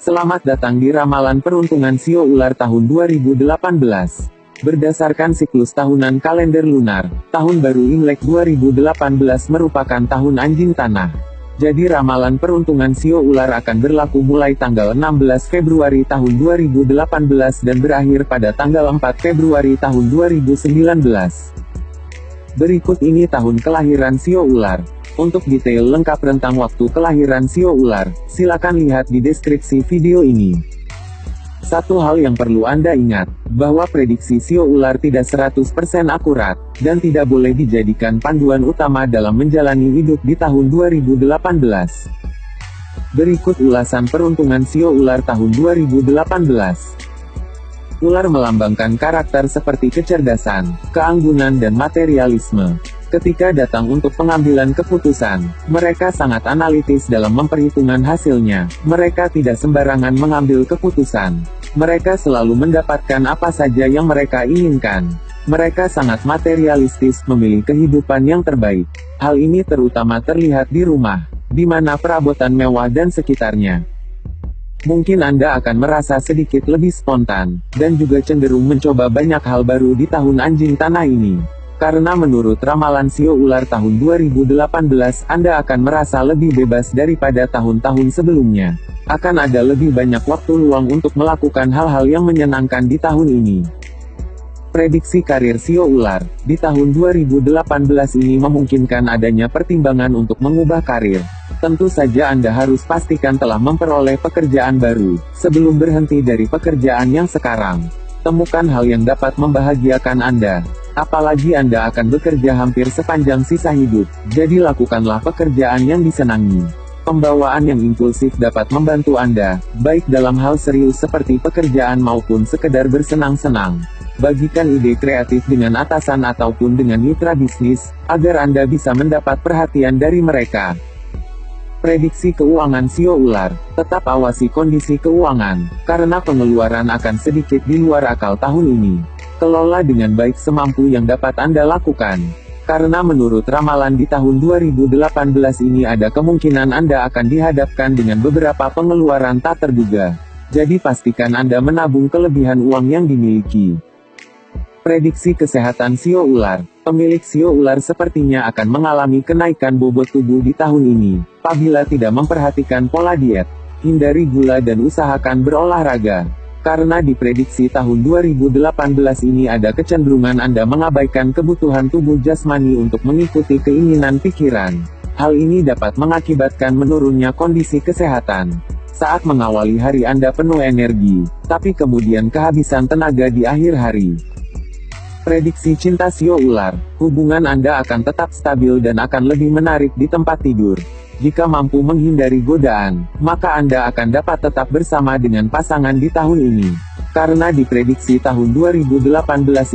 Selamat datang di ramalan peruntungan Sio Ular tahun 2018. Berdasarkan siklus tahunan kalender lunar, tahun baru Imlek 2018 merupakan tahun anjing tanah. Jadi ramalan peruntungan Sio Ular akan berlaku mulai tanggal 16 Februari tahun 2018 dan berakhir pada tanggal 4 Februari tahun 2019. Berikut ini tahun kelahiran Sio Ular. Untuk detail lengkap rentang waktu kelahiran Sio Ular, silakan lihat di deskripsi video ini. Satu hal yang perlu Anda ingat, bahwa prediksi Sio Ular tidak 100% akurat, dan tidak boleh dijadikan panduan utama dalam menjalani hidup di tahun 2018. Berikut ulasan peruntungan Sio Ular tahun 2018. Ular melambangkan karakter seperti kecerdasan, keanggunan dan materialisme. Ketika datang untuk pengambilan keputusan, mereka sangat analitis dalam memperhitungkan hasilnya. Mereka tidak sembarangan mengambil keputusan. Mereka selalu mendapatkan apa saja yang mereka inginkan. Mereka sangat materialistis, memilih kehidupan yang terbaik. Hal ini terutama terlihat di rumah, di mana perabotan mewah dan sekitarnya. Mungkin Anda akan merasa sedikit lebih spontan, dan juga cenderung mencoba banyak hal baru di tahun anjing tanah ini. Karena menurut ramalan Sio Ular tahun 2018, Anda akan merasa lebih bebas daripada tahun-tahun sebelumnya. Akan ada lebih banyak waktu luang untuk melakukan hal-hal yang menyenangkan di tahun ini. Prediksi karir Sio Ular di tahun 2018 ini memungkinkan adanya pertimbangan untuk mengubah karir. Tentu saja Anda harus pastikan telah memperoleh pekerjaan baru, sebelum berhenti dari pekerjaan yang sekarang. Temukan hal yang dapat membahagiakan Anda. Apalagi Anda akan bekerja hampir sepanjang sisa hidup, jadi lakukanlah pekerjaan yang disenangi. Pembawaan yang impulsif dapat membantu Anda, baik dalam hal serius seperti pekerjaan maupun sekedar bersenang-senang. Bagikan ide kreatif dengan atasan ataupun dengan mitra bisnis, agar Anda bisa mendapat perhatian dari mereka. Prediksi keuangan Sio Ular, tetap awasi kondisi keuangan, karena pengeluaran akan sedikit di luar akal tahun ini. Kelola dengan baik semampu yang dapat Anda lakukan. Karena menurut ramalan di tahun 2018 ini ada kemungkinan Anda akan dihadapkan dengan beberapa pengeluaran tak terduga. Jadi pastikan Anda menabung kelebihan uang yang dimiliki. Prediksi kesehatan Sio Ular. Pemilik Sio Ular sepertinya akan mengalami kenaikan bobot tubuh di tahun ini, apabila tidak memperhatikan pola diet. Hindari gula dan usahakan berolahraga. Karena diprediksi tahun 2018 ini ada kecenderungan Anda mengabaikan kebutuhan tubuh jasmani untuk mengikuti keinginan pikiran. Hal ini dapat mengakibatkan menurunnya kondisi kesehatan. Saat mengawali hari Anda penuh energi, tapi kemudian kehabisan tenaga di akhir hari. Prediksi cinta Sio Ular, hubungan Anda akan tetap stabil dan akan lebih menarik di tempat tidur. Jika mampu menghindari godaan, maka Anda akan dapat tetap bersama dengan pasangan di tahun ini. Karena diprediksi tahun 2018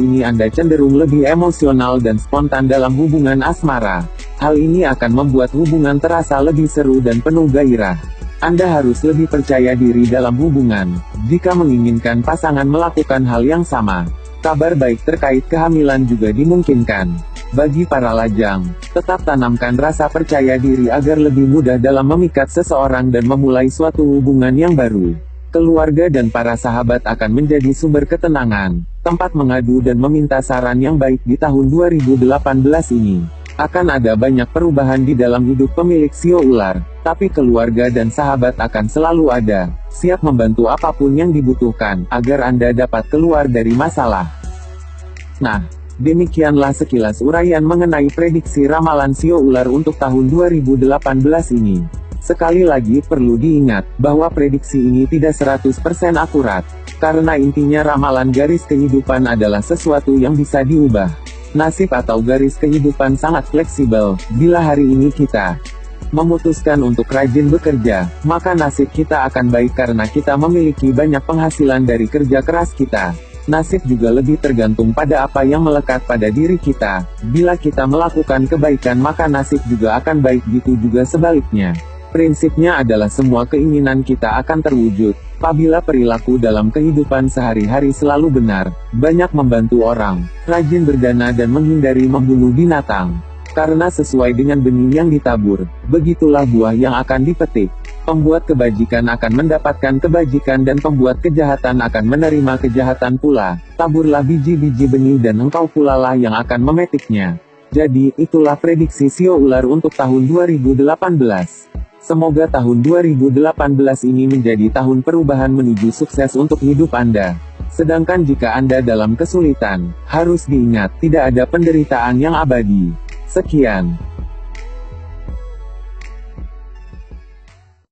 ini Anda cenderung lebih emosional dan spontan dalam hubungan asmara. Hal ini akan membuat hubungan terasa lebih seru dan penuh gairah. Anda harus lebih percaya diri dalam hubungan, jika menginginkan pasangan melakukan hal yang sama. Kabar baik terkait kehamilan juga dimungkinkan. Bagi para lajang, tetap tanamkan rasa percaya diri agar lebih mudah dalam memikat seseorang dan memulai suatu hubungan yang baru. Keluarga dan para sahabat akan menjadi sumber ketenangan, tempat mengadu dan meminta saran yang baik di tahun 2018 ini. Akan ada banyak perubahan di dalam hidup pemilik Sio Ular, tapi keluarga dan sahabat akan selalu ada, siap membantu apapun yang dibutuhkan, agar Anda dapat keluar dari masalah. Nah, demikianlah sekilas uraian mengenai prediksi ramalan Sio Ular untuk tahun 2018 ini. Sekali lagi perlu diingat, bahwa prediksi ini tidak 100% akurat. Karena intinya ramalan garis kehidupan adalah sesuatu yang bisa diubah. Nasib atau garis kehidupan sangat fleksibel. Bila hari ini kita memutuskan untuk rajin bekerja, maka nasib kita akan baik karena kita memiliki banyak penghasilan dari kerja keras kita. Nasib juga lebih tergantung pada apa yang melekat pada diri kita. Bila kita melakukan kebaikan maka nasib juga akan baik, gitu juga sebaliknya. Prinsipnya adalah semua keinginan kita akan terwujud, apabila perilaku dalam kehidupan sehari-hari selalu benar, banyak membantu orang, rajin berdana dan menghindari membunuh binatang. Karena sesuai dengan benih yang ditabur, begitulah buah yang akan dipetik. Pembuat kebajikan akan mendapatkan kebajikan dan pembuat kejahatan akan menerima kejahatan pula. Taburlah biji-biji benih dan engkau pula lah yang akan memetiknya. Jadi, itulah prediksi sio ular untuk tahun 2018. Semoga tahun 2018 ini menjadi tahun perubahan menuju sukses untuk hidup Anda. Sedangkan jika Anda dalam kesulitan, harus diingat, tidak ada penderitaan yang abadi. Sekian.